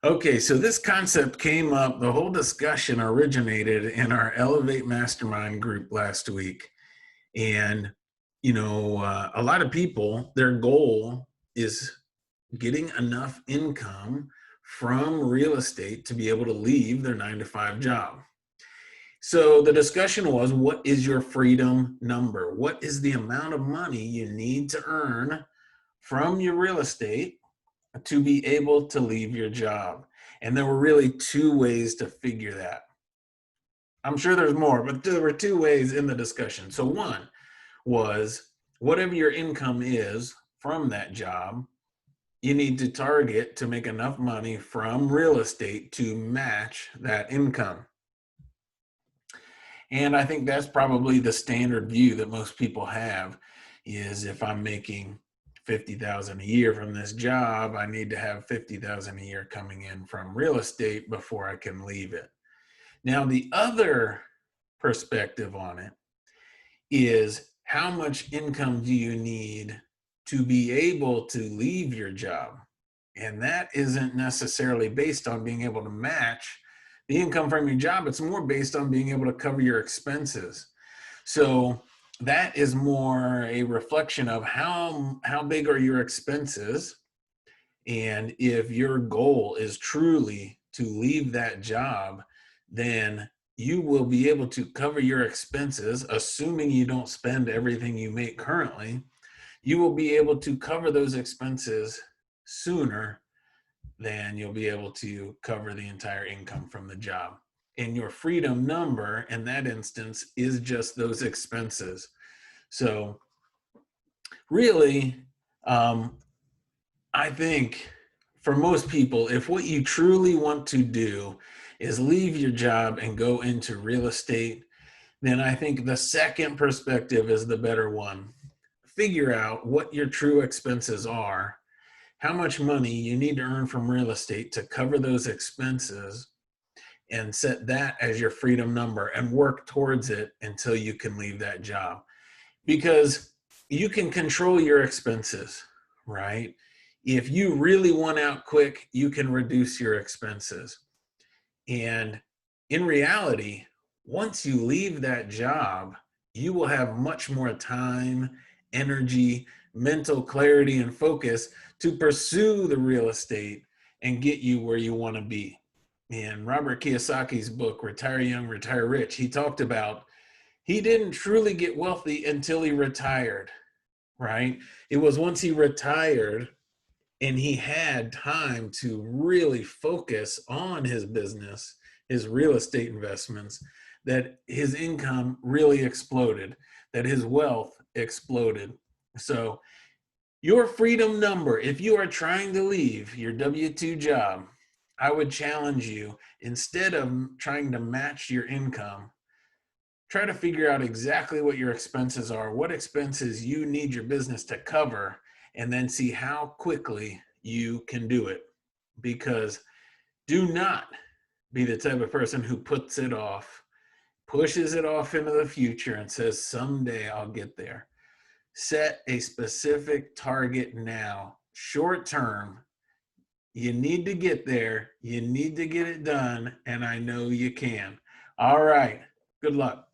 Okay, so this concept came up, the whole discussion originated in our Elevate Mastermind group last week. And, a lot of people, their goal is getting enough income from real estate to be able to leave their 9 to 5 job. So the discussion was, what is your freedom number? What is the amount of money you need to earn from your real estate to be able to leave your job? And there were really two ways to figure that. I'm sure there's more, but there were two ways in the discussion. So one was, whatever your income is from that job, you need to target to make enough money from real estate to match that income. And I think that's probably the standard view that most people have, is if I'm making 50,000 a year from this job, I need to have 50,000 a year coming in from real estate before I can leave it. Now, the other perspective on it is, how much income do you need to be able to leave your job? And that isn't necessarily based on being able to match the income from your job. It's more based on being able to cover your expenses. So that is more a reflection of how big are your expenses. And if your goal is truly to leave that job, then you will be able to cover your expenses, assuming you don't spend everything you make currently. You will be able to cover those expenses sooner than you'll be able to cover the entire income from the job. And your freedom number in that instance is just those expenses. So really, I think for most people, if what you truly want to do is leave your job and go into real estate, then I think the second perspective is the better one. Figure out what your true expenses are, how much money you need to earn from real estate to cover those expenses, and set that as your freedom number and work towards it until you can leave that job. Because you can control your expenses, right? If you really want out quick, you can reduce your expenses. And in reality, once you leave that job, you will have much more time, energy, mental clarity, and focus to pursue the real estate and get you where you want to be. In Robert Kiyosaki's book, Retire Young, Retire Rich, he talked about he didn't truly get wealthy until he retired, right? It was once he retired and he had time to really focus on his business, his real estate investments, that his income really exploded, that his wealth exploded. So your freedom number, if you are trying to leave your W-2 job, I would challenge you, instead of trying to match your income, try to figure out exactly what your expenses are, what expenses you need your business to cover, and then see how quickly you can do it. Because do not be the type of person who puts it off, pushes it off into the future and says, someday I'll get there. Set a specific target now, short term. You need to get there. You need to get it done. And I know you can. All right. Good luck.